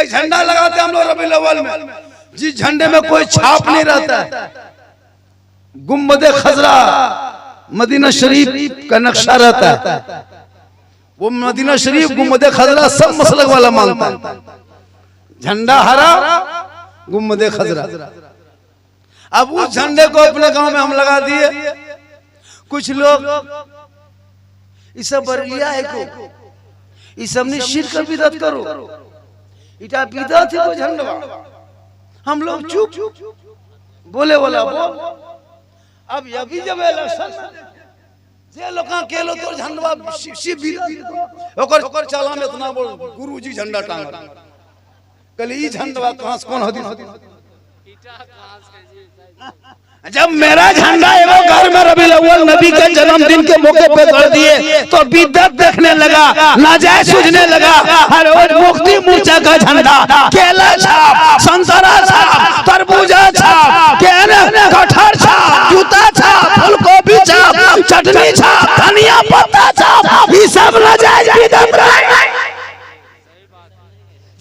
एक झंडा लगाते हम लोग रबीउल अव्वल में, जिस झंडे में कोई छाप नहीं रहता है, गुम्बदे खजरा मदीना शरीफ का नक्शा रहता है, वो मदीना शरीफ गुम्बदे खजरा सब मसलक वाला मानता है। झंडा हरा गुम्बदे खजरा। अब उस झंडे को अपने गांव में हम लगा दिए। कुछ लोग इस सब बरलिया है को इस सब ने शिर्क बिदअत करो, इटा बिदअत है वो झंडा। हम लोग चुप बोले वाला बोल। अब अभी जब इलेक्शन जे लोका केलो तो झंडा शिव बिदअत ओकर चाला में इतना बोल गुरुजी झंडा टांग कल ई झंडा कहां से कौन हदीस। जब मेरा झंडा एवं घर में रबीउल अव्वल नबी के जन्मदिन के मौके पे कर दिए तो बिदअत देखने लगा, नाजायज सूझने लगा। हर रोज मुफ्ती मोर्चा का झंडा, केला छाप, संतरा छाप, तरबूजा छाप, कटहर छाप, जूता छाप, फूलगोभी छाप, चटनी छाप, धनिया पत्ता छाप, ये सब नाजायज बिदअत है।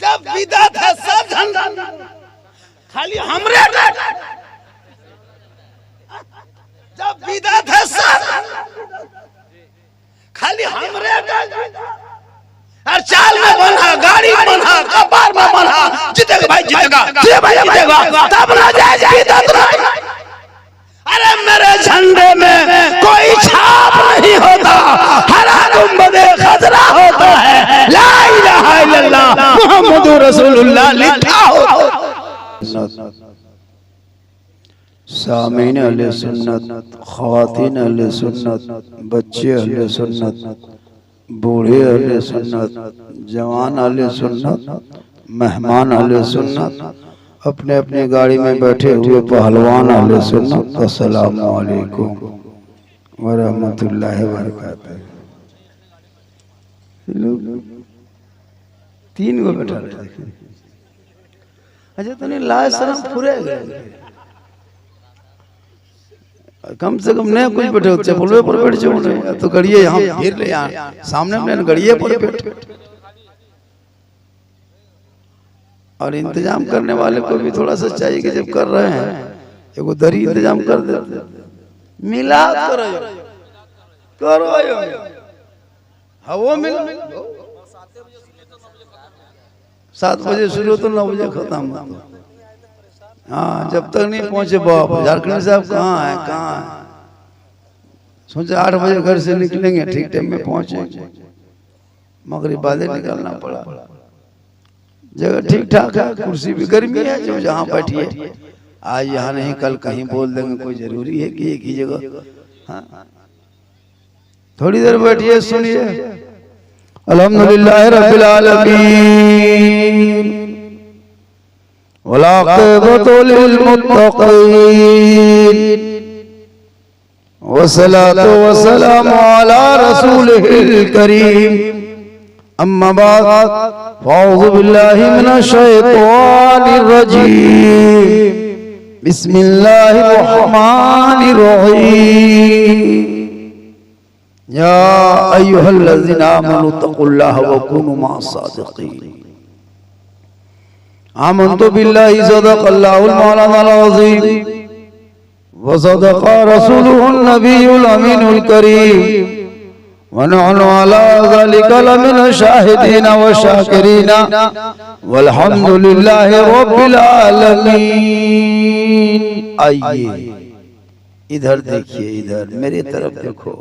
जब बिदअत है सब झंडा खाली हमरे, जब बिदअत है सब खाली हमरे, हर चाल में बना, गाड़ी में बना, कपार में बना, जीतेगा भाई जीतेगा, जीतेगा, तब ना जाए बिदअत नहीं। अरे मेरे झंडे में कोई छाप नहीं होता, हरा गुम्बदे खजरा होता है, ला इलाहा इल्लल्लाह मुहम्मदुर रसूलुल्लाह लिखा होता। सामीन अहले सुन्नत, ख़वातीन अहले सुन्नत, बच्चे अहले सुन्नत, बूढ़े अहले सुन्नत, जवान अहले सुन्नत, मेहमान अहले सुन्नत, अपने अपने गाड़ी में बैठे हुए पहलवान अहले सुन्नत, अस्सलामु अलैकुम व रहमतुल्लाहि व बरकातहू। तीन गो बैठा रहे। अच्छा तने लाज शर्म फुरे गए, कम से कम नहीं कुछ बैठे होते बोलवे पर बैठ जाओ तो गड़िए यहाँ घेर ले, यहाँ सामने में गड़िए पर बैठ। और इंतजाम करने वाले को भी थोड़ा सा चाहिए कि जब कर रहे हैं एगो दरी इंतजाम कर देते, मिला करो करो वो मिल 7 बजे शुरू तो 9 बजे खत्म। हाँ जब तक नहीं पहुंचे बाप झारखंड साहब कहाँ है कहाँ है, सोचे 8 बजे घर से निकलेंगे, ठीक टाइम में पहुंचेंगे, मगरिब बाद निकलना पड़ा। जगह ठीक ठाक है, कुर्सी भी गर्मी है, जो जहाँ बैठिए आज यहाँ नहीं कल कहीं बोल देंगे, कोई जरूरी है कि एक ही जगह। हाँ थोड़ी देर बैठिए सुनिए। अल्हम्दुलिल्लाह रब्बिल आलमीन वलाक़िबतु लिल मुत्तक़ीन वस्सलातु वस्सलामु अला रसूलिहिल करीम। अम्मा बाद फ़अऊज़ु बिल्लाहि मिनश शैतानिर रजीम। बिस्मिल्लाहिर रहमानिर रहीम। या अय्युहल्लज़ीना आमनू तक़ुल्लाह व कूनू मअस सादिक़ीन। आमनतु बिल्लाहि सदक़ल्लाहुल मौलानाल अज़ीम व सदक़ रसूलुहुन नबियुल अमीनुल करीम व नहनु अला ज़ालिका लमिन शाहिदीन व शाकिरीन वल्हम्दुलिल्लाहि रब्बिल आलमीन। आइए इधर देखिए, इधर मेरी तरफ देखो,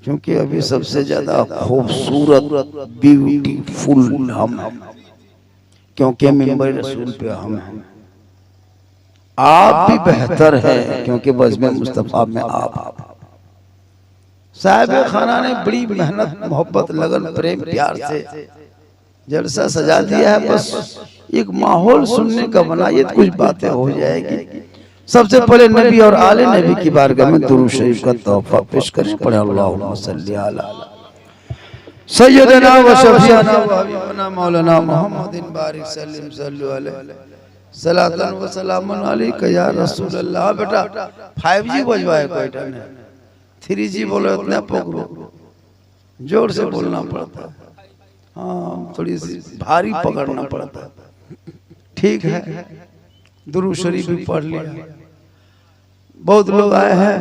क्योंकि अभी सबसे ज्यादा खूबसूरत ब्यूटीफुल हम, क्योंकि मिंबर रसूल पे हम हैं। आप भी बेहतर है क्योंकि बज़्म मुस्तफ़ा में आप। साहिब खाना ने बड़ी मेहनत मोहब्बत लगन प्रेम प्यार से जलसा सजा दिया है, बस एक माहौल सुनने का बनाइए तो कुछ बातें हो जाएगी। सबसे पहले नबी और आले नबी की बारगाह में दुरूद शरीफ का तोहफा पेश करें। पढ़े अल्लाहुम्मा सल्ली अला सय्यदना व शफीअना व हबीबना मौलाना मुहम्मदिन बारिक सल्लिम सल्लु अलैहि सलातन व सलामुन अलैका या रसूल अल्लाह। बेटा 5G बजवाए कोयटा ने, 3G बोलो इतना पकड़ो, जोर से बोलना पड़ता है। हाँ थोड़ी सी भारी पकड़ना पड़ता। ठीक है, दुरूद शरीफ भी पढ़ लिया। बहुत लोग आए हैं,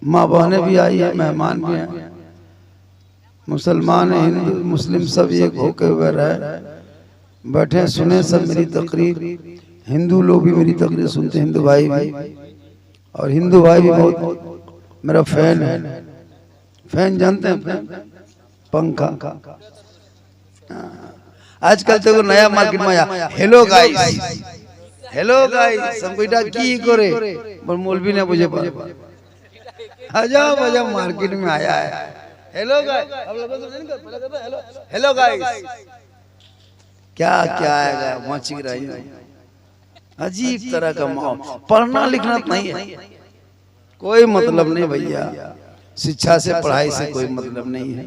माँ बहनें भी आई है, मेहमान भी हैं, मुसलमान हिंदू मुस्लिम सब एक होके हुए रहे बैठे सुने सब मेरी तकरीर। हिंदू लोग भी मेरी तकरीर सुनते, हिंदू भाई भी, और हिंदू भाई भी बहुत मेरा फैन है। फैन जानते हैं? पंखा आजकल तो नया मार्केट में आया, हेलो गाइस, हेलो गाइस, सब बेटा की करे पर मौलवी ने मुझे अजब अजब मार्केट में आया है। हेलो गाइस, हेलो गाइस, क्या क्या आएगा मची रही है। अजीब तरह का माहौल। पढ़ना लिखना नहीं है, कोई मतलब नहीं भैया, शिक्षा से पढ़ाई से कोई मतलब नहीं है।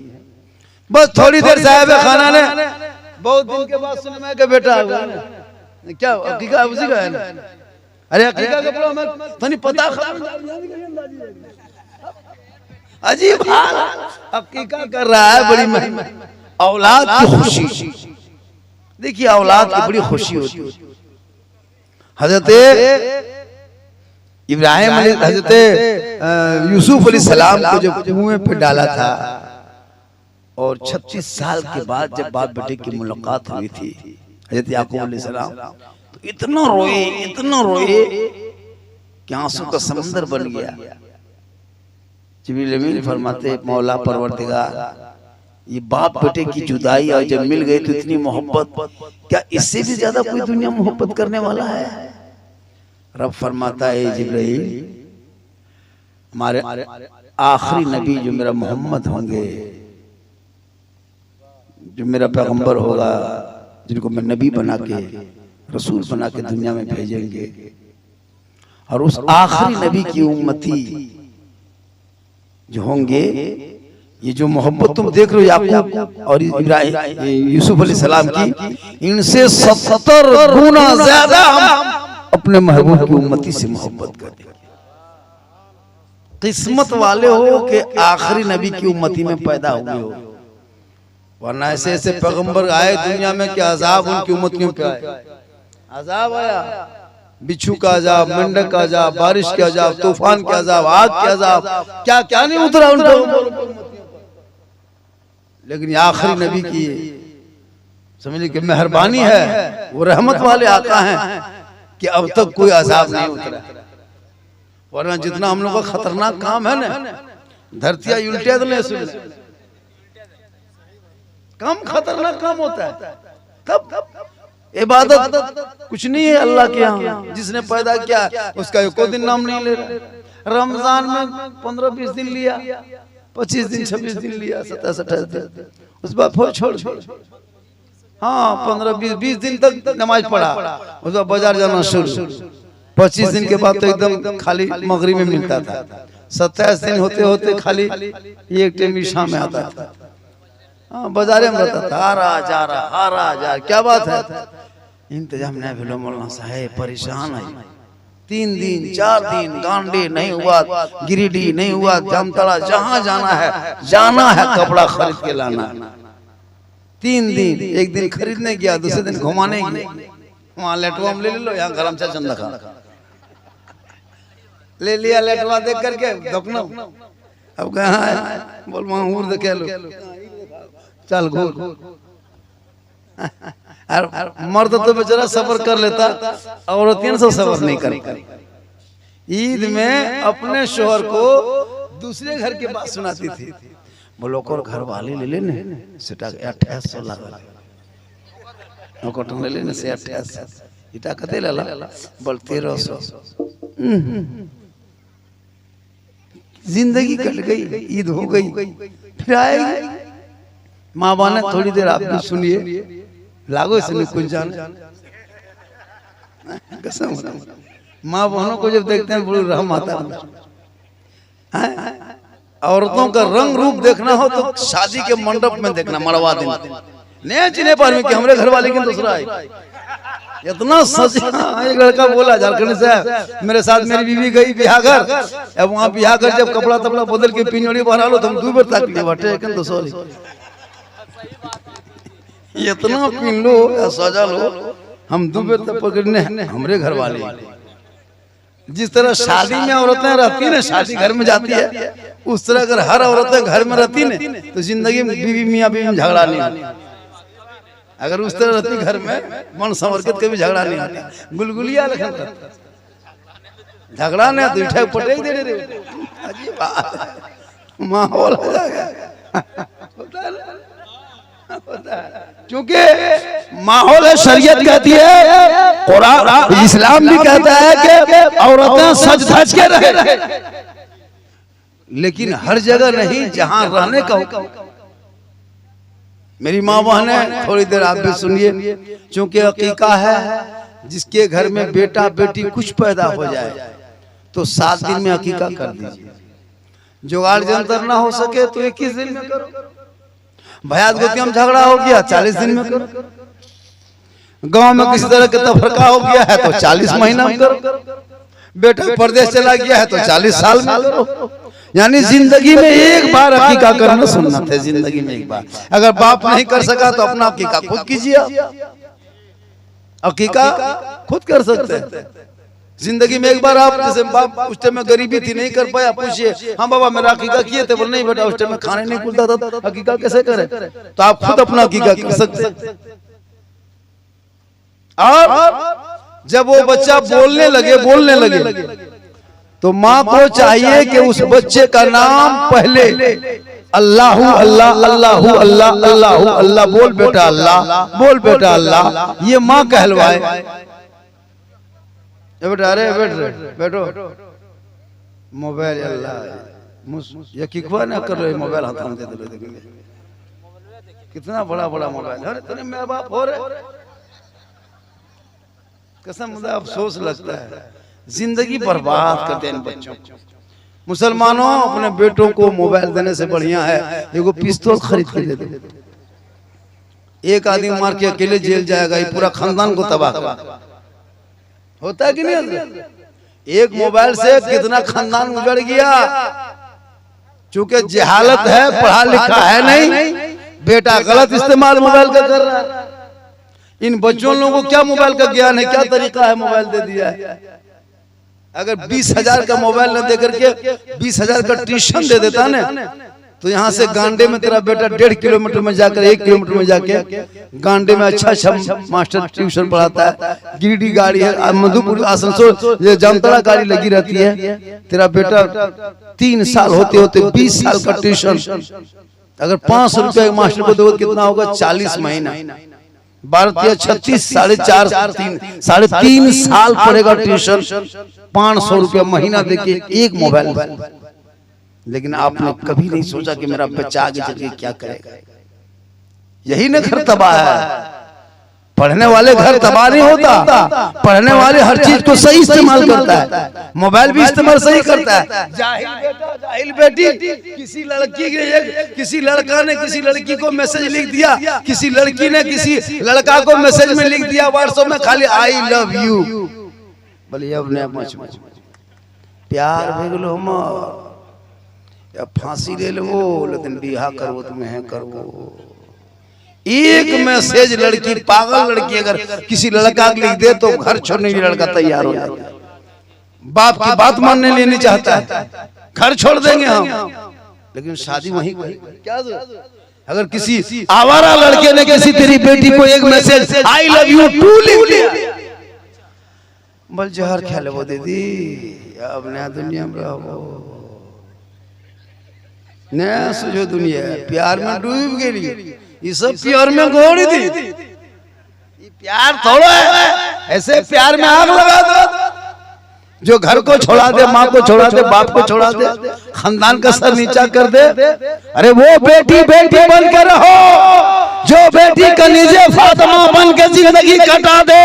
बस थोड़ी देर साहब खाना ने बहुत दिन के बाद सुने मैं के बेटा क्या हकीका उसी का है ना। अरे हकीका का बोलो मैं तो नहीं पता। अजीब हाल हकीका कर रहा है, बड़ी मेहनत। औलाद की खुशी देखिए, औलाद की बड़ी खुशी होती है। हजरत इब्राहिम हजरत यूसुफ अलैहिस्सलाम को जब कुएं पे डाला था और 36 साल के बाद जब बाप बेटे की मुलाकात हुई थी हजरत याकूब अलैहिस्सलाम, तो इतना रोए कि आंसू का समंदर बन गया। जिब्रील अमीन फरमाते मौला परवरदिगार, ये बाप बेटे की जुदाई और जब मिल गई तो इतनी मोहब्बत, क्या इससे भी ज्यादा कोई दुनिया मोहब्बत करने वाला है? रब फरमाता है जिब्रील, हमारे आखिरी नबी जो मेरा मोहम्मद होंगे, जो मेरा पैगंबर होगा, जिनको मैं नबी बना के रसूल बना के दुनिया में भेजेंगे, और उस आखिरी नबी की उम्मती जो होंगे, ये जो मोहब्बत तुम देख रहे हो याकूब और इब्राहिम यूसुफ अलैहिस्सलाम की, इनसे 70 गुना ज्यादा हम अपने महबूब की उम्मती से मोहब्बत करते हैं। किस्मत वाले हो कि आखिरी नबी की उम्मती में पैदा हुए हो, वरना ऐसे ऐसे पैगंबर आए दुनिया में कि अजाब उनकी उम्मतियों पे आए। अजाब आया, बिच्छू का अजाब, मेंढक का अजाब, बारिश के अजाब, तूफान के अजाब, आग के अजाब, क्या क्या नहीं उतरा उन पर। लेकिन आखिरी नबी की समझिए कि मेहरबानी है, वो रहमत वाले आका हैं कि अब तक कोई अजाब नहीं उतरा। वरना जितना हम लोग का खतरनाक काम है ना, धरतियां उल्टिया तो नहीं सुन, कम खतरनाक काम होता है। तब इबादत कुछ नहीं है अल्लाह के यहाँ। जिसने पैदा किया उसका एको दिन नाम नहीं ले रहे। रमजान में 15-20 दिन लिया, 25 दिन 26 दिन लिया, 27-28 दिन, उस बाद फिर छोड़। हाँ 15-20 दिन तक नमाज पढ़ा, उस बाद बाजार जाना शुरू। 25 दिन के बाद तो एकदम खाली मगरिब में मिलता था। 27 दिन होते होते खाली एक टाइम ईशा में आता था। हाँ बाजारे में रहता था, आ रहा जा रहा, क्या बात है? इंतजाम नहीं भेलो मौलाना साहब, परेशान है। 3 दिन 4 दिन गांडी नहीं हुआ, गिरिडीह नहीं हुआ, जामताड़ा, जहाँ जाना है कपड़ा खरीद के लाना। 3 दिन, एक दिन खरीदने गया, दूसरे दिन घुमाने गया, वहाँ लेटवा ले लो, यहाँ गरम चा चंदा खा ले लिया, लेटवा देख करके दफना। अब कहाँ है? बोल वहाँ देखे लो, चल घूर। मर्द तो बेचारा सबर कर लेता, औरतियां सब सबर नहीं करती। ईद में अपने शोहर को दूसरे घर की बात सुनाती थी, बोलो को घर वाले ले लेने सेटा 2800 लगा, ले लेने से 2800 इटा कते ला बोल 1300। जिंदगी कट गई, ईद हो गई, फिर आएगी। माँ बाने थोड़ी देर आप भी सुनिए, लागो इसमें कुछ जान कसम। माँ बहनों को जब देखते हैं बड़ी रहम आता है। औरतों का रंग रूप देखना हो तो शादी के मंडप में देखना, मड़वा दिन नहीं चिन्हे पार में कि हमारे घर वाले की दूसरा है। इतना सच। एक लड़का बोला झारखंड से, मेरे साथ मेरी बीवी गई बिहागर, अब वहाँ बिहागर जब कपड़ा तपड़ा बदल के पिंजड़ी बना लो तो हम 2 बार तक बटे। इतना पीन लो या सजा लो, हम दुबे तक पकड़ने हमरे घर वाले। जिस तरह शादी में औरतें रहती ना, शादी घर में जाती है, उस तरह अगर हर औरतें घर में रहती ना तो जिंदगी में बीवी मियाँ बीवी में झगड़ा नहीं होता। अगर उस तरह रहती घर में मन संवर्गित कभी झगड़ा नहीं होता। गुलगुलिया लखन झगड़ा नहीं तो उठा पटेक दे रहे। अजीब माहौल हो जाएगा, क्योंकि माहौल है। शरीयत कहती है, कुरान इस्लाम भी कहता है कि औरतें सज धज के रहे, लेकिन हर जगह नहीं जहां रहने का हुक्म। मेरी माँ बहनें थोड़ी देर आप भी सुनिए, क्योंकि अकीका है, जिसके घर में बेटा बेटी कुछ पैदा हो जाए तो 7 दिन में अकीका कर दीजिए। जुगाड़ जंतर ना हो सके तो 21 दिन में करो। भयात गोतिया में झगड़ा हो गया 40 दिन में करो। गांव में किसी तरह का तफरका हो गया है तो 40 महीना में करो। बेटा परदेश चला गया है तो 40 साल में करो। यानी जिंदगी में एक बार अकीका करना सुन्नत है, जिंदगी में एक बार। अगर बाप नहीं कर सका तो अपना अकीका खुद कीजिए। अकीका खुद कर सकते हैं जिंदगी में एक बार। आप जैसे बाप उस टाइम में गरीबी थी, नहीं कर पाया, पूछिए हाँ बाबा मेरा अकीका किए थे, बोले नहीं बेटा उस टाइम में खाने नहीं खुलता था, अकीका कैसे करे? तो आप खुद अपना अकीका कर सकते। और जब वो बच्चा बोलने लगे तो माँ को चाहिए कि उस बच्चे का नाम पहले अल्लाहू अल्लाह अल्लाहू अल्लाह अल्लाहू अल्लाह बोल बेटा अल्लाह, बोल बेटा अल्लाह, ये माँ कहलवाए। बेटा अरे बैठो मोबाइल अल्लाह ये किखवा ना कर रहे, मोबाइल हाथ में दे दो। कितना बड़ा बड़ा मोबाइल, अरे तेरे माँ बाप हो रहे, कसम मुझे अफसोस लगता है, जिंदगी बर्बाद करते हैं बच्चों। मुसलमानों अपने बेटों को मोबाइल देने से बढ़िया है एगो पिस्तौल खरीद के दे दो। एक आदमी मार के अकेले जेल जाएगा, ये पूरा खानदान को तबाह कर होता है कि नहीं? एक मोबाइल से कितना खानदान उजड़ गया, चूंकि जहालत है, पढ़ा लिखा है नहीं, बेटा गलत इस्तेमाल मोबाइल का कर रहा है। इन बच्चों लोगों को क्या मोबाइल का ज्ञान है, क्या तरीका है, मोबाइल दे दिया है। अगर 20,000 का मोबाइल न दे करके 20,000 का ट्यूशन दे देता ना, तो यहाँ से गांडे में तेरा बेटा 1.5 किलोमीटर में जाकर 1 किलोमीटर में जाके गांडे में अच्छा मास्टर ट्यूशन पढ़ाता है। गिरिडीह गाड़ी है, मधुपुर आसनसोल जामताड़ा गाड़ी लगी रहती है। तेरा बेटा 3 साल होते होते 20 साल का ट्यूशन, अगर 500 रुपया मास्टर को दो कितना होगा? 40 महीना, 12 36 3.5 साल पड़ेगा ट्यूशन, 500 रुपया महीना देके एक मोबाइल। लेकिन आपने कभी नहीं सोचा कि मेरा बच्चा आगे चल के क्या करेगा। यही ना घर तबाह है। पढ़ने वाले घर तबाह नहीं होता, पढ़ने वाले हर चीज को सही इस्तेमाल करता है। मोबाइल भी इस्तेमाल सही करता है। जाहिल बेटा जाहिल बेटी, किसी लड़की के किसी लड़का ने किसी लड़की को मैसेज लिख दिया, किसी लड़की ने किसी लड़का को मैसेज में लिख दिया व्हाट्सएप में, खाली आई लव यू, बोले अपने मच प्यार भेगलो मत या फांसी ले लो, लेकिन बिहा करवो तुम्हें करवो। एक मैसेज लड़की, पागल लड़की अगर किसी लड़का को लिख दे तो घर छोड़ने के लिए लड़का तैयार हो जाता है। बाप की बात मानने लिए नहीं चाहता है, घर छोड़ देंगे हम, लेकिन शादी वहीं क्या। अगर किसी आवारा लड़के ने किसी तेरी बेटी को एक message I love you too लिख दिया, बोल जहर खा लो दीदी, अब नया दुनिया में रहो, नया सुझो दुनिया प्यार में डूब गई। ये सब प्यार में गोड़ी थी, ये प्यार थोड़ा है, ऐसे प्यार में आग लगा दो। जो घर को छोड़ा दे, माँ को छोड़ा दे, बाप को छोड़ा दे, खानदान का सर नीचा कर दे। अरे वो बेटी बेटी बन के रहो, जो बेटी कनीजे फातिमा बन के जिंदगी कटा दे,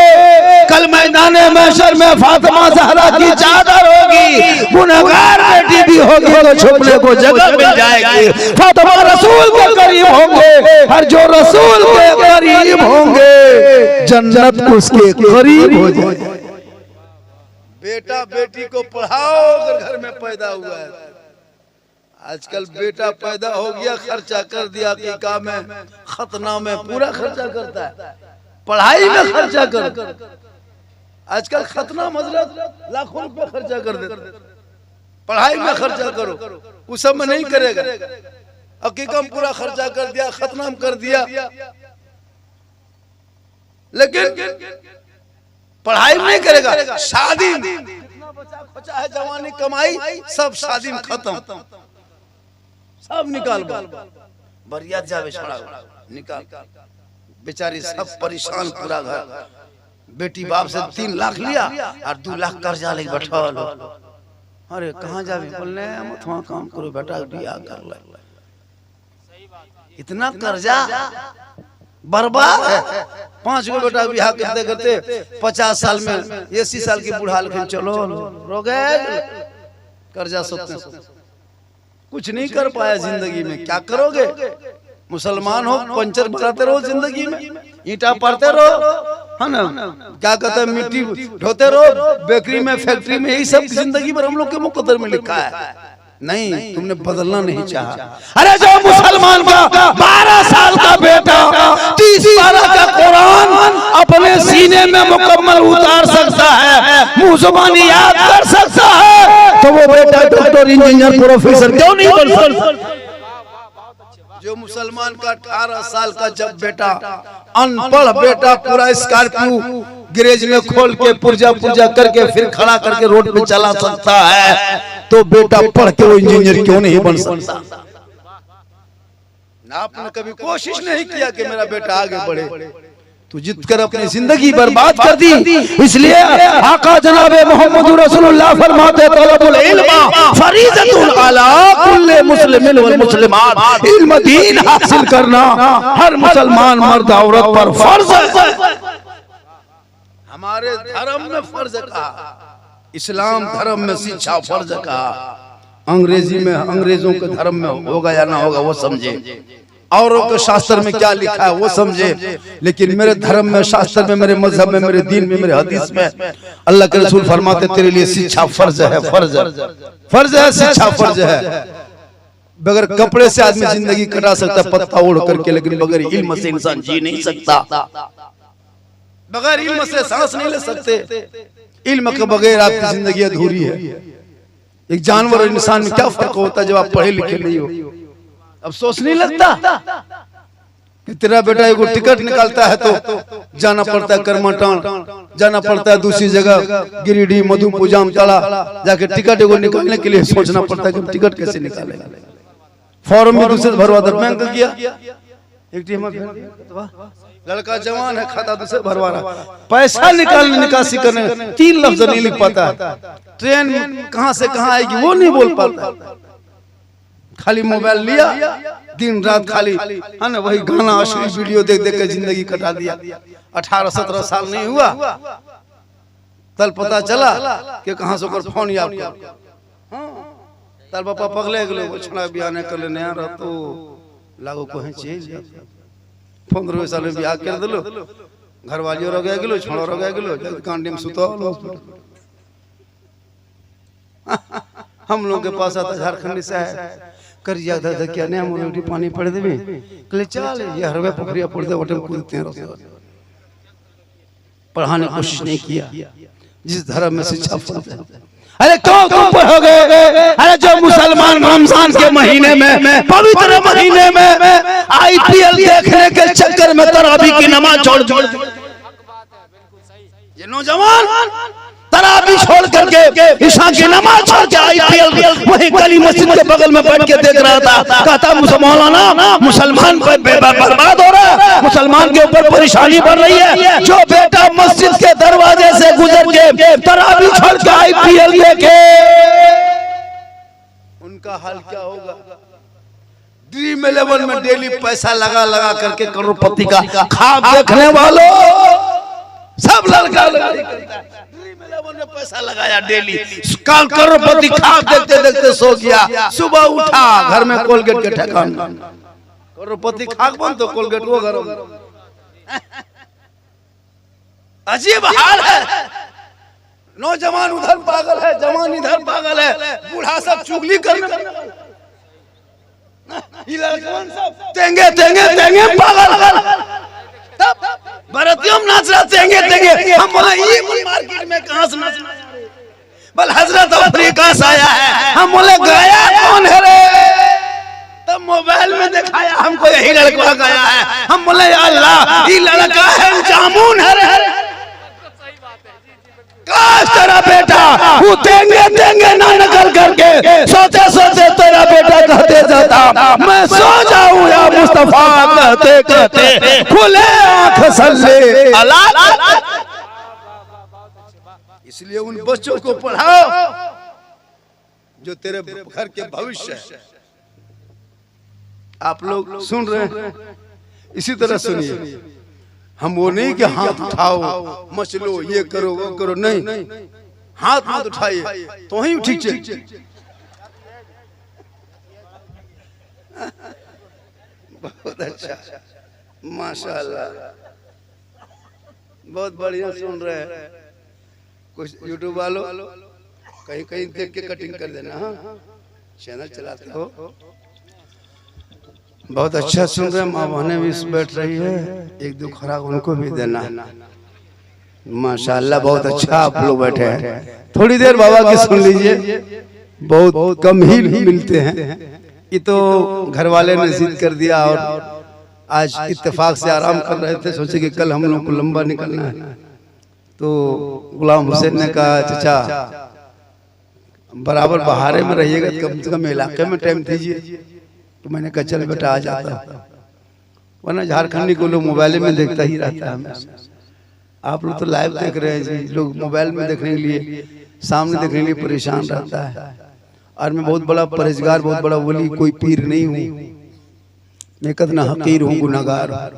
कल मैदाने महशर में फातिमा ज़हरा की चादर होगी। गुनहगार बेटी भी होगी तो छुपने को जगह मिल जाएगी। फातिमा रसूल के करीब होंगे, और जो रसूल के करीब होंगे जन्नत उसके करीब हो जाएगी। बेटा बेटी को पढ़ाओ अगर घर में पैदा हुआ है। आजकल बेटा पैदा हो गया, खर्चा कर दिया अकीका में, खतना में पूरा खर्चा करता है, पढ़ाई में खर्चा कर। आजकल खतना मजरत लाखों रुपए खर्चा कर देते, पढ़ाई में खर्चा करो, उस सब में नहीं करेगा। अकीका में पूरा खर्चा कर दिया, खतना में कर दिया, लेकिन पढ़ाई में नहीं करेगा। शादी जितना बचा खोचा है, जवानी कमाई सब शादी में खत्म, सब निकाल बरियात जावे छोड़ा निकाल, बेचारी सब परेशान, पूरा घर। बेटी बाप से 3 लाख लिया और 2 लाख कर्जा लेके बैठा लो। अरे कहाँ जावे, बोलने मत वहाँ काम करो बेटा, बियाह कर ले। इतना कर्जा बर्बाद है। 5 गो बेटा बियाह करते करते 50 साल में 80 साल की बूढ़ा लेकिन चलो रो गए कर्जा सोचते, कुछ नहीं कर पाया जिंदगी में। क्या करोगे? मुसलमान हो, पंचर बनाते रहो जिंदगी में, ईंटा पड़ते रहो, है ना, क्या कहते हैं, मिट्टी ढोते रहो, बेकरी में, फैक्ट्री में, यही सब जिंदगी पर हम लोग के मुकद्दर में लिखा है। नहीं, तुमने बदलना नहीं चाहा। अरे जो मुसलमान का 12 साल का बेटा 30 पारा का कुरान अपने सीने में मुकम्मल उतार सकता है, मुंह जुबानी याद कर सकता है, तो वो बेटा डॉक्टर, इंजीनियर, प्रोफेसर क्यों नहीं बन सकता? जो मुसलमान का 18 साल का जब बेटा, अनपढ़ बेटा, पूरा स्कॉर्पियो गैरेज में खोल के पुर्जा पुर्जा करके फिर खड़ा करके रोड पे चला सकता है, तो बेटा पढ़ के वो इंजीनियर क्यों नहीं बन सकता? आपने कभी कोशिश नहीं किया कि मेरा बेटा आगे बढ़े, तो जिद कर अपनी जिंदगी बर्बाद कर दी। इसलिए आका जनाबे मोहम्मद रसूलुल्लाह फरमाते तलबुल इल्म फरीज़तुन अला कुल्ले मुस्लिमिन वल मुस्लिमात, इल्म दीन हासिल करना हर मुसलमान मर्द औरत पर फर्ज है। हमारे धर्म में फर्ज कहा, इस्लाम धर्म में शिक्षा फर्ज कहा। अंग्रेजी में अंग्रेजों के धर्म में होगा या ना होगा वो समझे, औरों के शास्त्र में क्या लिखा है वो समझे, लेकिन मेरे धर्म में, शास्त्र में, मेरे मजहब में, मेरे दीन में, मेरे हदीस में अल्लाह के रसूल फरमाते तेरे लिए शिक्षा फर्ज है, फर्ज है, शिक्षा फर्ज है। बगैर कपड़े से आदमी जिंदगी कटा सकता है पत्ता ओढ़ करके, लेकिन बगैर इल्म से इंसान जी नहीं सकता, बगैर इल्म से सांस नहीं ले सकते। इल्म के बगैर आपकी जिंदगी अधूरी है। एक जानवर और इंसान में क्या फर्क होता है जब आप पढ़े लिखे नहीं हो? अफसोस नहीं लगता कि तेरा बेटा एगो टिकट निकालता है तो जाना पड़ता है करमाटान, जाना पड़ता है दूसरी जगह गिरिडीह, मधुपुर, जामताड़ा, जाके टिकट एगो निकालने के लिए सोचना पड़ता है कि टिकट कैसे निकालेगा। फॉर्म में दूसरे भरवा दर बैंक किया, एक टीम लड़का जवान है, खाता दूसरे भरवा रहा, पैसा निकालने निकासी करने 3 लफ्ज नहीं लिख पाता है, ट्रेन कहां से कहां आएगी वो नहीं बोल पाता, खाली मोबाइल लिया दिन रात खाली, है ना, वही गाना अश्लील वीडियो देख देख के जिंदगी कटा दिया। 18-17 साल नहीं हुआ तल पता चला कि कहां से ओकर फोन याद कर, तल पापा पगले गेलो, छड़ा बियाह नहीं कर लेने यार, तो लागो कहीं चीज 15 साल में बियाह कर दिलो, घर वालियों रह गेलो, छोड़ो रह गेलो, जल्द कांडी में सुतो। हम लोग के पास आता झारखंड से है, करिया दादा क्या ने हम रोटी पानी पड़ देबे, कले चल ये हरवे पोखरिया पड़ दे, वटे कूदते हैं। पढ़ाने की कोशिश नहीं किया जिस धर्म में शिक्षा फर्ज है। अरे क्यों पढ़ोगे? अरे जो मुसलमान रमजान के महीने में, पवित्र महीने में IPL देखने के चक्कर में तरावी की नमाज छोड़, ये नौजवान तरावी छोड़ करके इशा की नमाज छोड़ के IPL वही गली मस्जिद के बगल में बैठ के देख रहा था, कहता मौलाना मुसलमान बर्बाद हो रहा है, मुसलमान के ऊपर परेशानी बढ़ रही है। जो बेटा मस्जिद के दरवाजे से गुजर के तरावी छोड़ के IPL देखे, उनका हाल क्या होगा? ड्रीम 11 में डेली पैसा लगा लगा करके करोड़पति का ख्वाब देखने वालों, सब लड़का ने पैसा लगाया डेली, करोड़पति ख्वाब देखते देखते सो गया, सुबह उठा घर में कोलगेट के ठेकान, करोड़पति ख्वाब बन तो कोलगेट वो घर में। अजीब हाल है, नौजवान उधर पागल है, जवान इधर पागल है, बूढ़ा सब चुगली करने, ये लड़कन सब तेंगे तेंगे तेंगे पागल तब बरातियों नाच रहा तेंगे तेंगे। हम बोला ये मार्केट में कहां से नाचना बल हजरत अफ्रीका से आया है। हम बोले गाया कौन है रे? तब मोबाइल में दिखाया हमको यही लड़का गाया है। हम बोले या अल्लाह ये लड़का है जामुन है रे। काश तेरा बेटा वो देंगे देंगे ना निकल करके सोचे सोचे तेरा बेटा कहते जाता मैं सो जाऊं या मुस्तफा कहते कहते खुले आंख सल्ले अल्लाह। इसलिए उन बच्चों को पढ़ाओ जो तेरे घर के भविष्य है। आप लोग सुन रहे हैं, इसी तरह सुनिए। हम वो नहीं कि हाथ उठाओ मचलो ये करो वो करो, नहीं, हाथ मत उठाइए तो ही ठीक है। बहुत अच्छा, माशाल्लाह, बहुत बढ़िया सुन रहे हैं। कुछ यूट्यूब वालों कहीं कहीं देख के कटिंग कर देना। हाँ, चैनल चलाते हो, बहुत अच्छा सुन रहे हैं। माँ बहनें भी बैठ रही है, एक दो खुराक उनको भी देना। माशाल्लाह बहुत अच्छा आप लोग बैठे हैं। थोड़ी देर बाबा की सुन लीजिए, बहुत कम ही मिलते हैं। ये तो घर वाले ने जिद कर दिया और आज इत्तेफाक से आराम कर रहे थे। सोचे कि कल हम लोग को लंबा निकलना है, तो गुलाम हुसैन ने कहा चाचा बराबर बहारे में रहिएगा, कम से कम इलाके में टाइम दीजिए। तो मैंने कहा चल बेटा आ जाता, वरना झारखंडी को लोग मोबाइल में देखता ही रहता है। आप लोग तो लाइव देख रहे हैं जी, लोग मोबाइल में देखने के लिए, सामने देखने के लिए परेशान रहता है। और मैं बहुत बड़ा परहेजगार, बहुत बड़ा वली, कोई पीर नहीं हूँ, मैं कितना हकीर हूँ, गुनाहगार हूँ,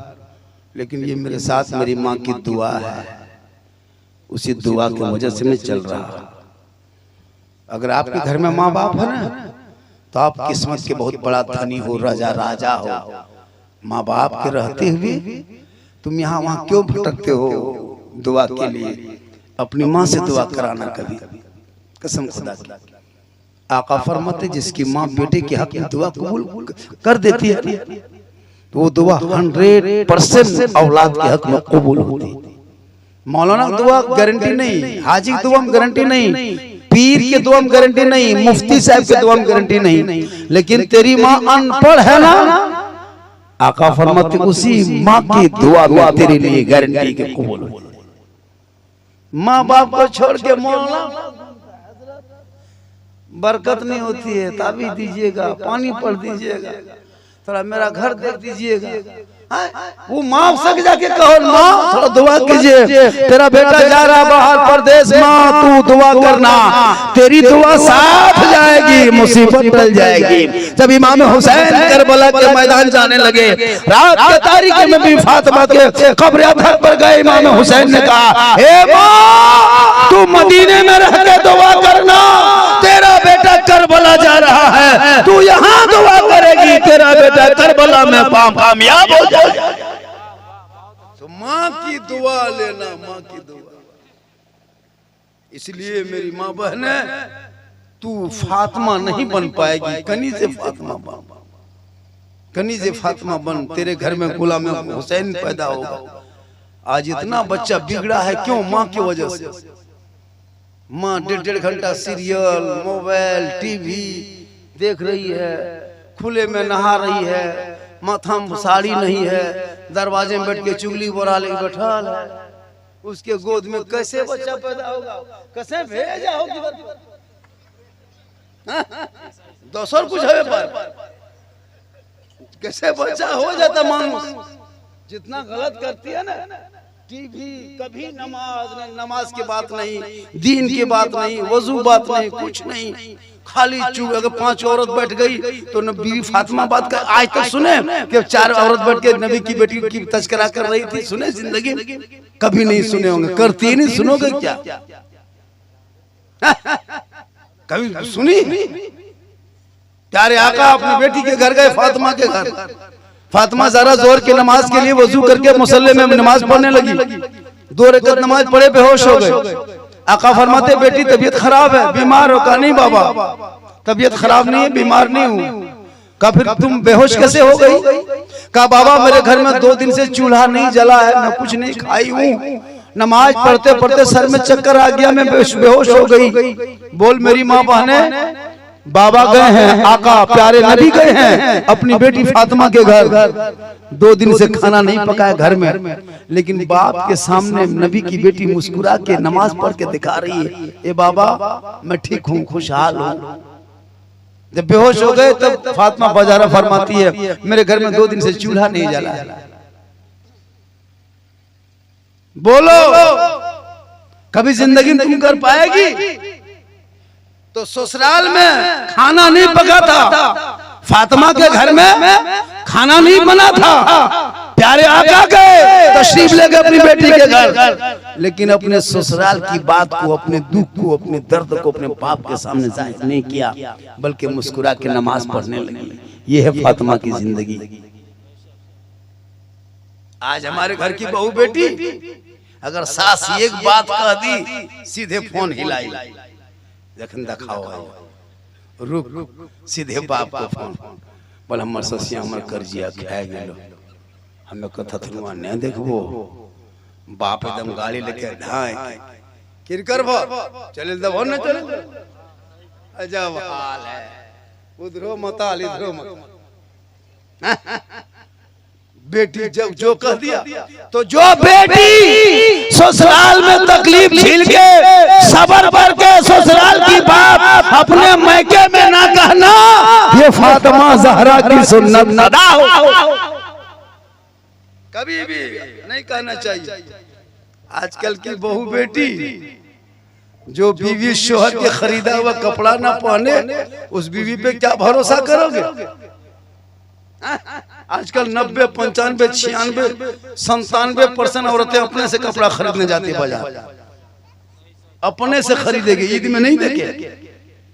लेकिन ये मेरे साथ मेरी माँ की दुआ है, उसी दुआ की वजह से मैं चल रहा हूँ। अगर आपके घर में माँ बाप है ना, तो आप किस्मत के बहुत बड़ा धनी हो, राजा हो। माँ बाप के रहते हुए तुम यहाँ वहाँ क्यों भटकते हो दुआ के लिए? अपनी माँ से दुआ कराना कभी, कसम खुदा की। आका फरमाते जिसकी माँ बेटे के हक में दुआ कबूल कर देती है तो वो दुआ 100% औलाद के हक में कबूल होती है। मौलाना दुआ गारंटी नहीं, हाजी की दुआ गारंटी नहीं, पीर के दुआ में गारंटी नहीं, मुफ्ती साहब के दुआ में गारंटी नहीं, लेकिन तेरी माँ अनपढ़ है ना, आका फरमाते उसी माँ की दुआ में तेरे लिए गारंटी के कबूल हो। माँ बाप को छोड़ के मौला बरकत नहीं होती है। ताबीज़ दीजिएगा, पानी पढ़ दीजिएगा, थोड़ा मेरा घर देख दीजिएगा। वो माँ से जाके कहो माँ थोड़ा दुआ कीजिए, तेरा बेटा जा रहा बाहर परदेश, माँ तू दुआ करना, तेरी दुआ साथ जाएगी, मुसीबत टल जाएगी। जब इमाम हुसैन करबला के मैदान जाने लगे, रात के तारीकी में भी फातिमा के कब्र अतहर पर गए, इमाम हुसैन ने कहा हे माँ तू मदीने में रह के दुआ करना, तेरा बेटा करबला जा रहा है, तू यहाँ दुआ करेगी, तेरा बेटा करबला में कामयाब हो जाए। तो माँ की दुआ लेना, माँ की दुआ। इसलिए मेरी माँ बहने, तू फातिमा नहीं बन पाएगी, कनीज़े फातिमा बन, कनीज़े फातिमा बन। तेरे घर में गुलाम हुसैन पैदा होगा। आज इतना बच्चा बिगड़ा है क्यों? माँ की वजह से। माँ 1.5 घंटा सीरियल, मोबाइल, टीवी देख रही है, खुले में नहा रही है, माथा में साड़ी नहीं है, दरवाजे में बैठ के चुगली बोरा लेके बैठा है। उसके गोद में कैसे बच्चा पैदा होगा, कैसे भेजा होगी? दोसर कुछ है पर कैसे बच्चा हो जाता? मानुस जितना गलत करती है ना, टीवी, कभी नमाज की बात नहीं, दीन की बात नहीं, वजू बात नहीं, कुछ नहीं, खाली चुप। अगर 5 औरत बैठ गई तो न बीवी फातिमा बात कर। आज तक सुने कि 4 औरत बैठ के नबी की बेटी की तस्करा कर रही थी? सुने जिंदगी कभी नहीं सुने होंगे, करती नहीं, सुनोगे क्या? कभी सुनी? प्यारे आका अपनी बेटी के घर गए, फातिमा के घर। फातिमा जरा जोर की नमाज के लिए वजू करके मुसल्ले में नमाज पढ़ने लगी। 2 रकात नमाज पढ़े बेहोश हो गए। आका फरमाते बेटी तबीयत खराब है, बीमार हो? कहा नहीं बाबा तबीयत खराब नहीं है, बीमार नहीं हूँ। कहा फिर तुम बेहोश कैसे हो गई? कहा बाबा मेरे घर में 2 दिन से चूल्हा नहीं जला है, मैं कुछ नहीं खाई हूँ, नमाज पढ़ते पढ़ते सर में चक्कर आ गया, मैं बेहोश हो गई। बोल मेरी माँ बहने, बाबा गए हैं, आका प्यारे नबी गए हैं अपनी बेटी फातिमा के घर, 2 दिन से खाना नहीं पकाया घर में, लेकिन बाप के सामने नबी की बेटी मुस्कुरा के नमाज पढ़ के दिखा रही है, ए बाबा मैं ठीक हूँ, खुशहाल हूँ। जब बेहोश हो गए तब फातिमा बाजारा फरमाती है मेरे घर में 2 दिन से चूल्हा नहीं जला है। बोलो कभी जिंदगी में तुम कर पाएगी? तो ससुराल में खाना नहीं पका था, फातिमा के घर में खाना नहीं बना था, प्यारे आका गए तशरीफ लेके अपनी बेटी के घर, लेकिन अपने ससुराल की बात को, अपने दुख को, अपने दर्द को अपने बाप के सामने जाहिर नहीं किया, बल्कि मुस्कुरा के नमाज पढ़ने लगे। ये है फातिमा की जिंदगी। आज हमारे घर की बहू बेटी अगर सास एक बात कह दी सीधे फोन हिलाई, जखन दिखाओ रुक सीधे बाप को फोन, बोल हमर ससिया हमर कर्जिया खा गेलो, हमें कथा थुआ नहीं देखबो, बाप एकदम गाड़ी लेके ढाई किर करबो, चले दबो न चले, अजब हाल है, उधरो मताल इधरो मत। बेटी जब जो कह दिया तो जो बेटी ससुराल में तकलीफ झेल के सबर करके ससुराल की बात अपने मैके में ना कहना, ये फातिमा ज़हरा की सुन्नत अदा हो, कभी भी नहीं कहना चाहिए। आजकल की बहू बेटी जो बीवी शोहर के खरीदा हुआ कपड़ा ना पहने, उस बीवी पे क्या भरोसा करोगे? आजकल 90, 95, 96, 97% औरतें अपने से कपड़ा खरीदने जाती है बाजार, अपने से खरीदेगी, ईद में नहीं देखे,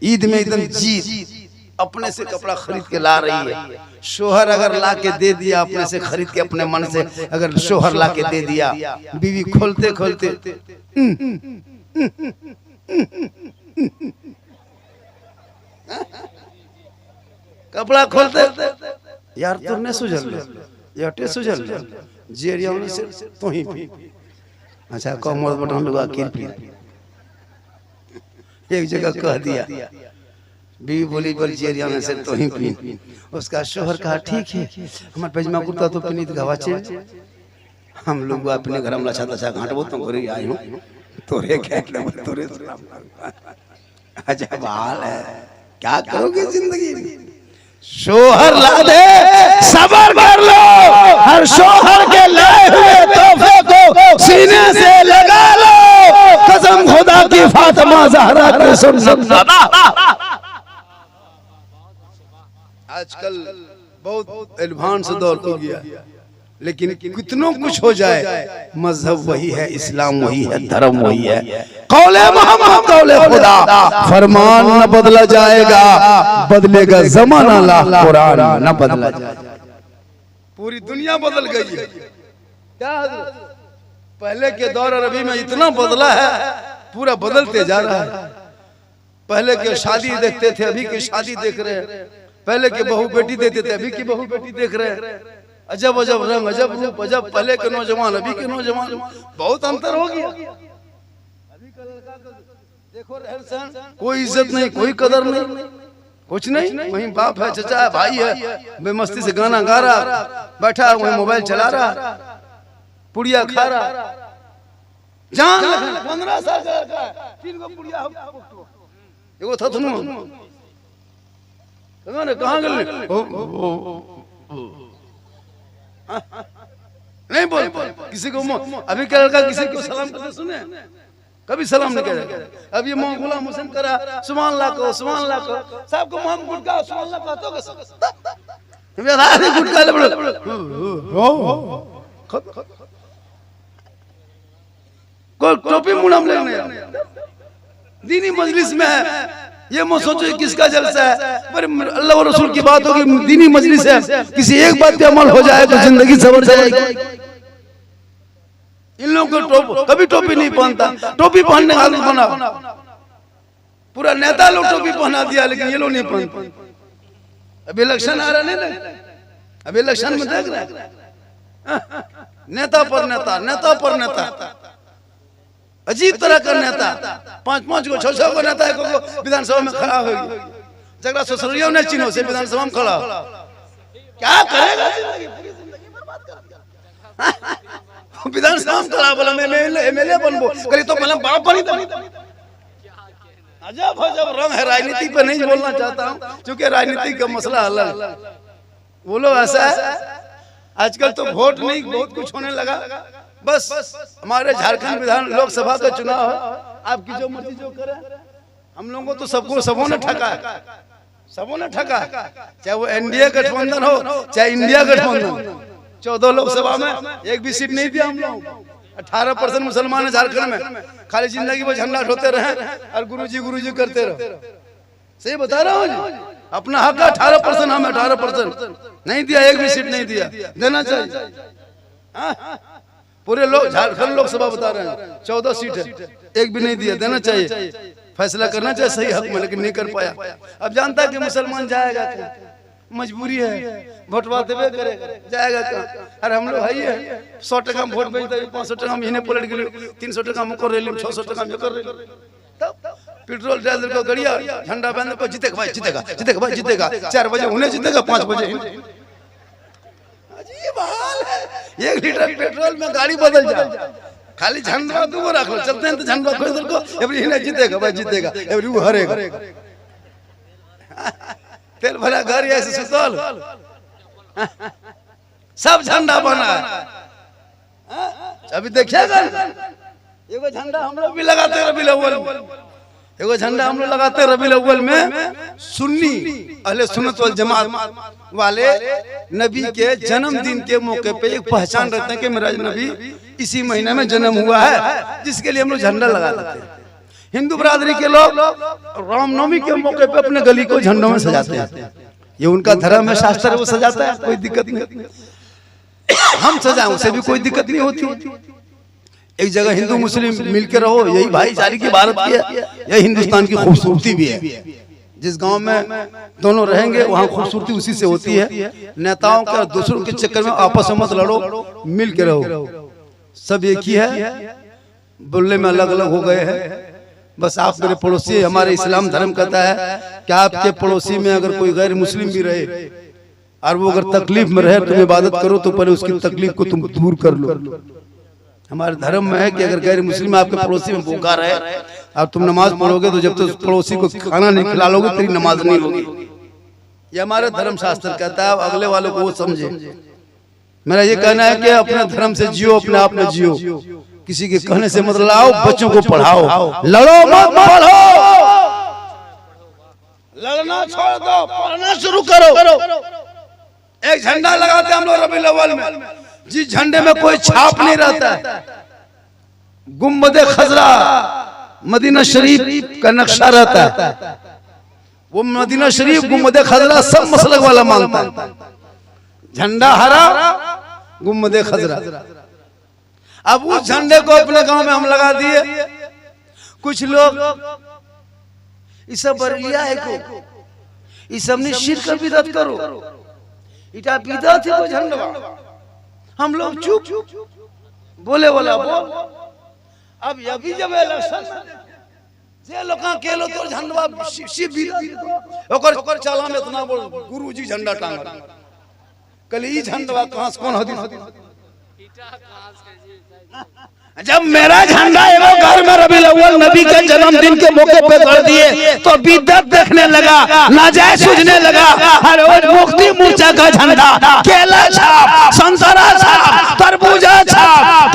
ईद में एकदम जीत अपने से कपड़ा खरीद के ला रही है। शोहर अगर ला के दे दिया, अपने से खरीद के अपने मन से अगर शोहर ला के दे दिया, बीवी खोलते खोलते कपड़ा खोलते यार तुमने सुझल याटे सुझल जेरिया ने से तो ही पी, अच्छा कमर बटन लगा के पी, एक जगह कह दिया, बीवी बोली बोल जेरिया ने से तो ही पी, उसका शोहर कहा ठीक है हमारे पैजामा कुर्ता तो पीनी गवा चे, हम लोग अपने घर में लछा लछा घाटबो तो घरे आई हूं तोरे क्या तोरे अच्छा बाल है, क्या करोगे जिंदगी में? शोहर ला दे सबर कर लो, हर शोहर के लाए हुए तोहफे को सीने से लगा लो, कसम खुदा की फातिमा ज़हरा की सुन्नत। आजकल बहुत एडवांस दौर हो गया, लेकिन कितनों कुछ हो जाए मजहब वही है, इस्लाम वही है, धर्म वही है, कौले मोहम्मद कौले खुदा, फरमान न बदला जाएगा, बदलेगा जमाना ला कुरान न बदला जाएगा। पूरी दुनिया बदल गई है क्या? पहले के दौर अरबी में इतना बदला है, पूरा बदलते जा रहा है। पहले के शादी देखते थे, अभी की शादी देख रहे हैं, पहले के बहू बेटी देखते थे, अभी की बहू बेटी देख रहे हैं। अजब अजब रंग, अजब रूप, अजब पहले के नौजवान अभी के नौजवान, बहुत अंतर हो गया। अभी का लड़का देखो रहन सहन, कोई इज्जत नहीं, कोई कदर नहीं, कुछ नहीं, वहीं बाप है, चचा है, भाई है, बेमस्ती से गाना गा रहा, बैठा वहीं मोबाइल चला रहा, पुड़िया खा रहा, जान 15 साल का लड़का है, 3 गो पुड़िया एगो थथनु कहाँ गए नहीं बोल किसी को, अभी क्या लड़का किसी को सलाम करते सुने? कभी सलाम नहीं करे। अब ये मोहम्मद गुलाम हुसैन करा सुभान अल्लाह को, सुभान अल्लाह को, सबको मोहम्मद गुटका सुभान अल्लाह कहतो के सब आदमी गुटका ले बड़ो कोई टोपी मुंडम लेने दीनी मजलिस में है, ये मत सोचो किसका जलसा है, पर अल्लाह और रसूल की बात होगी, दीनी मजलिस है, किसी एक बात पे अमल हो जाए तो जिंदगी सवर जाएगी। इन लोगों को कभी टोपी नहीं पहनता, टोपी पहनने का आदत बना, पूरा नेता लोग टोपी पहना दिया, लेकिन ये लोग नहीं पहनते। अभी इलेक्शन आ रहा नहीं, अभी इलेक्शन में देख रहे नेता पर नेता, नेता पर नेता, अजीब तरह का नेता, 5-5 को 6-6 को नेता को विधानसभा में खड़ा होगी, जगह ससुरियों ने चिन्हों से विधानसभा में खड़ा, क्या करेगा? विधानसभा में खड़ा बोला मैं एमएलए बनबो, करी तो पहले बाप बनी था। अजब अजब रंग है, राजनीति पे नहीं बोलना चाहता हूँ क्योंकि राजनीति का मसला अलग। वो लोग ऐसा है, आजकल तो वोट नहीं बहुत कुछ होने लगा। बस हमारे झारखंड विधान लोकसभा का चुनाव है, आपकी जो मर्जी जो करे, हम लोगों को तो सबों ने ठगा, सबों ने ठगा, चाहे वो एनडीए गठबंधन हो चाहे इंडिया गठबंधन। 14 लोकसभा में एक भी सीट नहीं दिया हम लोग। 18% मुसलमान है झारखंड में, खाली जिंदगी में झंडा ढोते रहे और गुरुजी करते रहे। सही बता रहा हूँ जी, अपना हक 18%, हमें 18% नहीं दिया, एक भी सीट नहीं दिया, देना चाहिए। पूरे लोग झारखंड लोकसभा बता रहे हैं 14 सीट है, एक भी नहीं दिया, देना चाहिए, फैसला करना चाहिए सही हक में, लेकिन नहीं कर पाया। अब जानता है कि मुसलमान जाएगा क्या, मजबूरी है, वोटवा देवे करेगा, जाएगा क्या? अरे हम लोग है 100 टका में वोट बेचते, 500 टका महीने पलट गए, 300 टका में कर रहे, 600 टका में कर रहे, पेट्रोल डीजल को गड़िया झंडा बांधने पर जीतेगा भाई, जीतेगा जीतेगा भाई, जीतेगा 4 बजे उन्हें जीतेगा, 5 बजे। अजीब हाल है, 1 लीटर पेट्रोल में गाड़ी बदल जाए, खाली झंडा दूर रख लो, चलते हैं तो झंडा को इधर को, एवरी इन्हें जीतेगा भाई, जीतेगा, एवरी वो हरेगा। तेल भरा घर ऐसे सुतल, सब झंडा बना है। अभी देखिएगा, एगो झंडा हम लोग भी लगाते रबीउल अव्वल में, एगो झंडा हम लोग लगाते रबीउल अव्वल में, सुन्नी अहले सुन्नत वल जमात वाले नबी के जन्मदिन के मौके पे एक पहचान रखते हैं कि मेरा नबी इसी महीने में जन्म हुआ है, जिसके लिए हम लोग झंडा लगा देते हैं। हिंदू बरादरी के लोग रामनवमी के मौके पे अपने गली को झंडों में सजाते हैं, ये उनका धर्म है, शास्त्र है, वो सजाता है, कोई दिक्कत नहीं। हम सजाएं उसे भी कोई दिक्कत नहीं होती। एक जगह हिंदू मुस्लिम मिलकर रहो, यही भाईचारे की भारत की है, यही हिंदुस्तान की खूबसूरती भी है। जिस गांव में दोनों रहेंगे वहाँ खूबसूरती उसी से होती है। नेताओं के दूसरों के चक्कर में आपस में मत लड़ो, मिल के रहो, सब एक ही है, बोलने में अलग अलग हो गए हैं। बस आप मेरे पड़ोसी, हमारे इस्लाम धर्म कहता है कि आपके पड़ोसी में अगर कोई गैर मुस्लिम भी रहे और वो अगर तकलीफ में रहे, तुम इबादत करो तो पहले उसकी तकलीफ को तुम दूर कर लो। हमारे धर्म में है कि अगर गैर मुस्लिम आपके पड़ोसी में भूखा रहे और तुम नमाज पढ़ोगे तो जब तक तो पड़ोसी को खाना नहीं खिला लोगे तेरी नमाज नहीं होगी। ये हमारे धर्म शास्त्र कहता है, अगले वाले को वो समझे। मेरा ये कहना है कि अपने धर्म से जियो, अपने आप में जियो, किसी के कहने से मत लाओ, बच्चों को पढ़ाओ, लड़ो मत, पढ़ो, लड़ना छोड़ दो, पढ़ना शुरू करो। एक झंडा लगाते हम लोग रबीउल अव्वल में, जिस झंडे में कोई छाप नहीं रहता है, गुम्बदे खजरा मदीना शरीफ का नक्शा रहता है, वो मदीना शरीफ गुम्बदे खजरा सब मसलक वाला मानता है। झंडा हरा, गुम्बदे खजरा। अब उस झंडे को अपने गांव में हम लगा दिए। कुछ लोग इस सब बरलिया है को, इस सब ने शिर्क बिदअत करो, इटा बिदअत है वो झंडा। हम लोग चुप, बोले वाला बोल। अब अभी जब इलेक्शन जे लोका के लो तो झंडा शिव बिदअत ओकर चाला में इतना बोल गुरुजी झंडा टांगा, कल ई झंडा कहां से कौन हदीस। जब मेरा झंडा एवं घर में रबीउल अव्वल नबी के जन्मदिन के मौके पे कर दिए तो बिदअत देखने लगा, नाजायज सूझने लगा। हर रोज मुफ्ती मोर्चा का झंडा, केला छाप, संतरा छाप, तरबूजा छाप,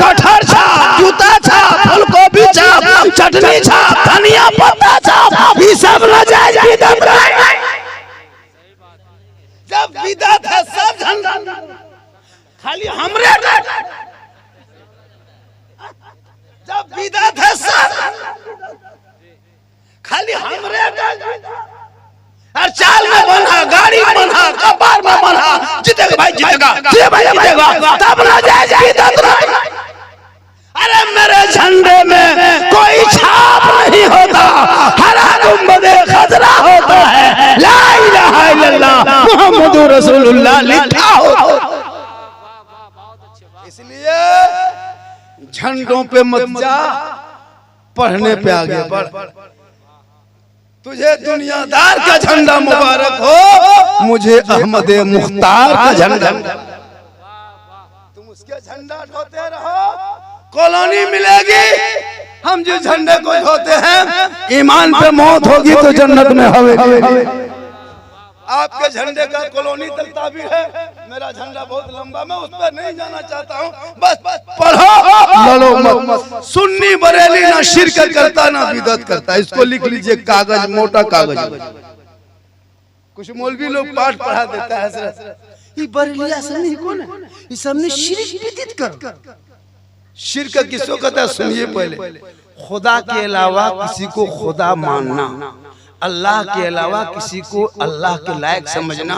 कटहर छाप, जूता छाप, फूलगोभी छाप, चटनी छाप, धनिया पत्ता छाप, ये सब नाजायज बिदअत है। जब बिदअत है सब झंडा खाली हमरे, जब बिदअत है सब खाली हमरे, और चाल में बना, गाड़ी बना, कपार में बना, जीतेगा भाई, जीतेगा, जीतेगा, तब ना जाए बिदअत नहीं। अरे मेरे झंडे में कोई छाप नहीं होता, हरा गुम्बदे खजरा होता है। ला इलाहा इल्लल्लाह मुहम्मदुर रसूलुल्लाह लिखा हो। इसलिए झंडों पे मत जा, पढ़ने पे आगे बढ़। तुझे दुनियादार का झंडा मुबारक हो, मुझे अहमद मुख्तार का झंडा। तुम उसके झंडा ढोते रहो, कॉलोनी मिलेगी। हम जिस झंडे को ढोते हैं, ईमान पे मौत होगी तो जन्नत में हवेली। आपके झंडे का कॉलोनी तक ताबीर है, मेरा झंडा बहुत लंबा, मैं उस पर नहीं जाना चाहता हूँ। बस पढ़ो, लड़ो मत। सुन्नी बरेली ना शिरक करता ना बिदअत करता। इसको लिख लीजिए, कागज, मोटा कागज। कुछ मौलवी लोग पाठ पढ़ा देता है, ये बरेलिया सुन्नी कौन है, ये सबने शिरक बिदअत कर। शिरक किसको कहता है? सुनिए पहले, खुदा के अलावा किसी को खुदा मानना, अल्लाह के अलावा किसी को अल्लाह के लायक समझना,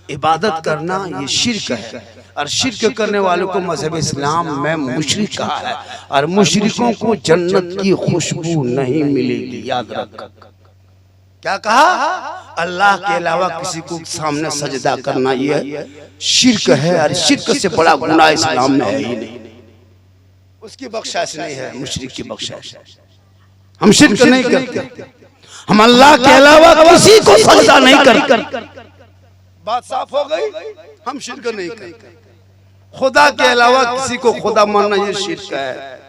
इबादत करना, ये शिर्क है। और शिर्क करने वालों को मजहब इस्लाम में मुशरिक कहा है। और मुशरिकों को जन्नत की खुशबू नहीं मिलेगी, याद रख। क्या कहा? अल्लाह के अलावा किसी को सामने सजदा करना ये शिर्क है। और शिर्क से बड़ा गुनाह इस्लाम में है ही नहीं। उसकी बख्शाश नहीं है, मुशरिक की बख्शाश। हम शिर्क नहीं करते, हम अल्लाह के अलावा किसी को सजदा नहीं करते। बात साफ हो गई। हम शिर्क नहीं करते। खुदा के अलावा किसी को खुदा मानना ये शिर्क है।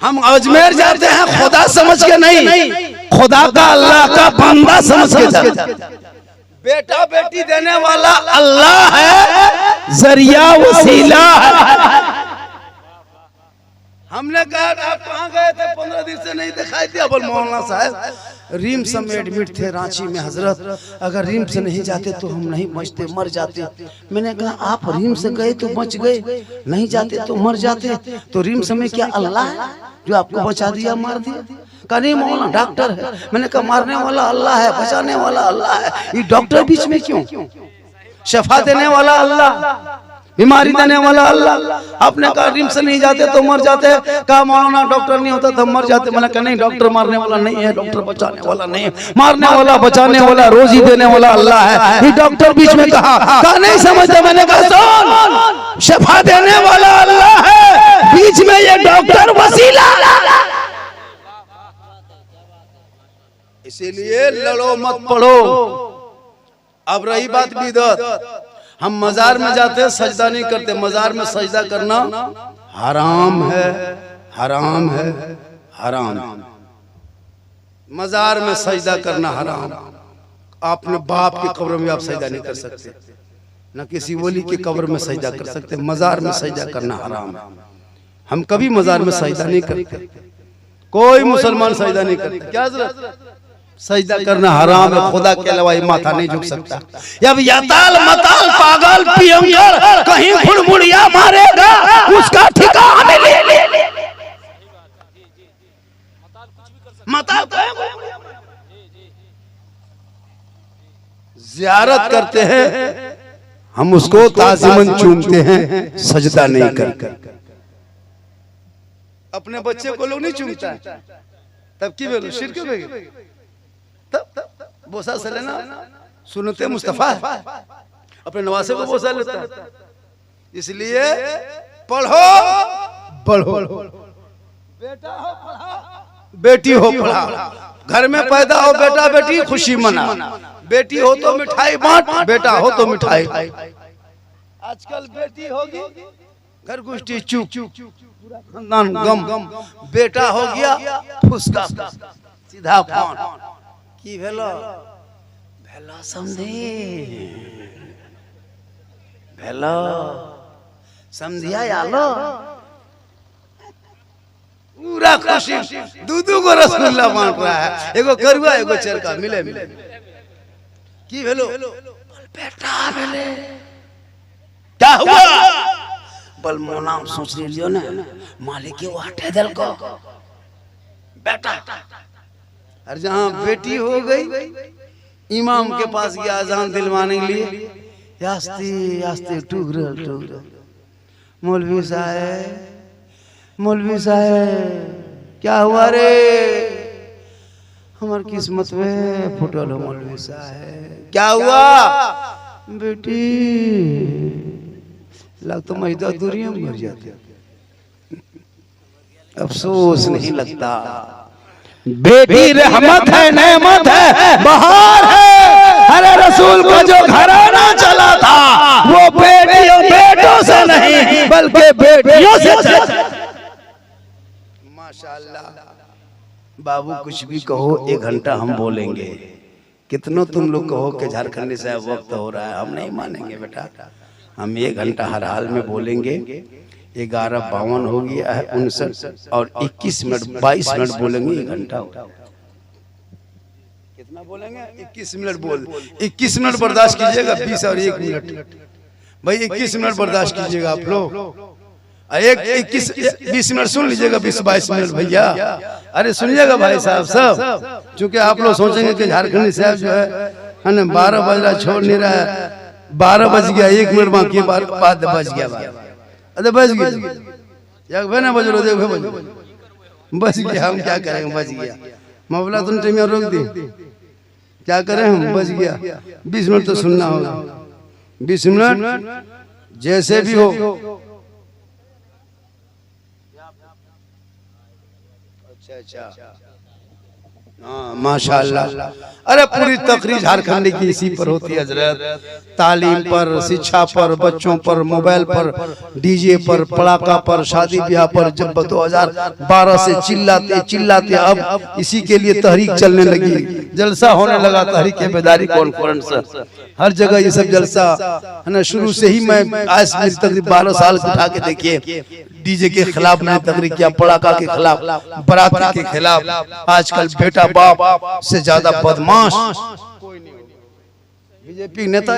हम अजमेर जाते हैं खुदा समझ के नहीं, खुदा का अल्लाह का बंदा समझ के जाते। बेटा बेटी देने वाला अल्लाह है, जरिया वसीला है। हमने कहा आप कहाँ गए थे? 15 दिन से नहीं दिखाई दिया। बोल मौलाना साहब रिम्स में एडमिट थे रांची में हजरत, अगर रिम्स से नहीं जाते तो हम नहीं बचते, मर जाते। मैंने कहा आप रिम्स से गए तो बच गए, नहीं जाते तो मर जाते। तो रिम्स में क्या अल्लाह है जो आपको बचा दिया, मार दिया? कहा नहीं मौलाना डॉक्टर है। मैंने कहा मारने वाला अल्लाह है, बचाने वाला अल्लाह है, ये डॉक्टर बीच में क्यों? शफा देने वाला अल्लाह, बीमारी देने वाला अल्लाह। आपने कहा रिम्स से नहीं जाते तो मर जाते। कहा मौलाना डॉक्टर नहीं होता तो मर जाते। मैंने कहा नहीं, डॉक्टर मारने वाला नहीं है, डॉक्टर बचाने वाला नहीं है, मारने वाला बचाने वाला रोजी देने वाला अल्लाह है। ये डॉक्टर बीच में कहा नहीं समझते। मैंने कहा सुन, शफा देने वाला अल्लाह है, बीच में ये डॉक्टर वसीला। इसीलिए लड़ो मत पढ़ो। अब रही बात बिदअत, हम मजार में जाते हैं सजदा नहीं करते। मजार में सजदा करना हराम है, हराम है, हराम। मजार में सजदा करना हराम। अपने बाप की कब्र में आप सजदा नहीं कर सकते, न किसी वली की कब्र में सजदा कर सकते। मजार में सजदा करना हराम है। हम कभी मजार में सजदा नहीं करते, कोई मुसलमान सजदा नहीं करते। क्या जरूरत? सजदा करना हराम है। खुदा के अलावा माथा नहीं झुक सकता। अब याताल मताल पागल पियंगर कहीं फुड़मुड़िया मारेगा, उसका ठिकाना हमें ले। मताल जियारत करते हैं, हम उसको ताज़ीमन चूमते हैं, सजदा नहीं करते। अपने बच्चे को लोग नहीं चूमता है, तब की बोलो शिर्क हो गई। तब बोसा से लेना सुन्नते मुस्तफा है, अपने नवासे को बोसा लेता है। इसलिए पढ़ो पढ़ो, बेटा हो पढ़ा, बेटी हो पढ़ा। घर में पैदा हो बेटा बेटी खुशी मना, बेटी हो तो मिठाई बांट, बेटा हो तो मिठाई। आजकल बेटी होगी घर गोष्ठी चुप, पूरा खानदान गम। बेटा हो गया फुसका, सीधा फोन की भेलो भेलो समझी भेलो समझिया आलो, पूरा खुशी। दूधू को रसगुल्ला बांट रहा है, एगो करुआ एगो चरका मिले मिले। की भेलो बेटा भेले, क्या हुआ? बल मोना सोच लियो ना मालिक के वाटे दिल को बेटा। और जहां बेटी हो गई इमाम के पास गया अजान दिलवाने के लिए, आस्ते आस्ते टुकड़ा। मौलवी साहब, मौलवी साहब क्या हुआ रे? हमारी किस्मत में फुटल हो मौलवी साहब। क्या हुआ बेटी? लग तो महिदा दूरी में मर जाते, अफसोस नहीं लगता। बेटी रहमत है, नेमत है, बहार है। अरे रसूल का जो घराना चला था वो बेटियों बेटों से नहीं बल्कि बेटियों से चला। माशाअल्लाह। बाबू कुछ भी कहो, 1 घंटा हम बोलेंगे। कितनों तुम लोग कहो कि झारखंडी साहब वक्त हो रहा है, हम नहीं मानेंगे बेटा। हम 1 घंटा हर हाल में बोलेंगे। 11:52 हो गया है, 59 और 21 मिनट 22 मिनट बोलेंगे। 1 घंटा कितना बोलेंगे? 21 मिनट बोल। 21 मिनट बर्दाश्त कीजिएगा। 20 और 1 मिनट भाई, 21 मिनट बर्दाश्त कीजिएगा आप लोग। 20 मिनट सुन लीजिएगा। 20-22 मिनट भैया, अरे सुनिएगा भाई साहब सब। चूंकि आप लोग सोचेंगे कि झारखंडी साहब जो है ना 12 बज रहा, छोड़ नहीं रहा है। 12 बज गया, 1 मिनट बाकी, बाद बज गया। अरे बज गया ना, बज रो देखो बज गया। हम क्या करेंगे? बज गया। मौला तुम टाइम रोक दी, क्या करें हम? बज गया। 20 मिनट तो सुनना होगा। 20 मिनट जैसे भी हो। अच्छा, हाँ माशाअल्लाह। अरे पूरी तकरीर झारखंड की इसी पर होती है हजरत। तालीम पर, शिक्षा पर, बच्चों पर, मोबाइल पर, डीजे पर, पड़ाका पर, शादी ब्याह पर। जब 2012 से चिल्लाते अब इसी के लिए तहरीक चलने लगी, जलसा होने लगा। तहरीक बेदारी कॉन्फ्रेंस, हर जगह ये सब जलसा है ना। शुरू से ही मैं आज मेरी तकरीब 12 साल उठा के देखिए, डीजे के खिलाफ मैंने तकरीर किया, पड़ाका के खिलाफ, बराती के खिलाफ। आजकल बेटा बाप से ज्यादा बदमाश कोई नहीं। बीजेपी नेता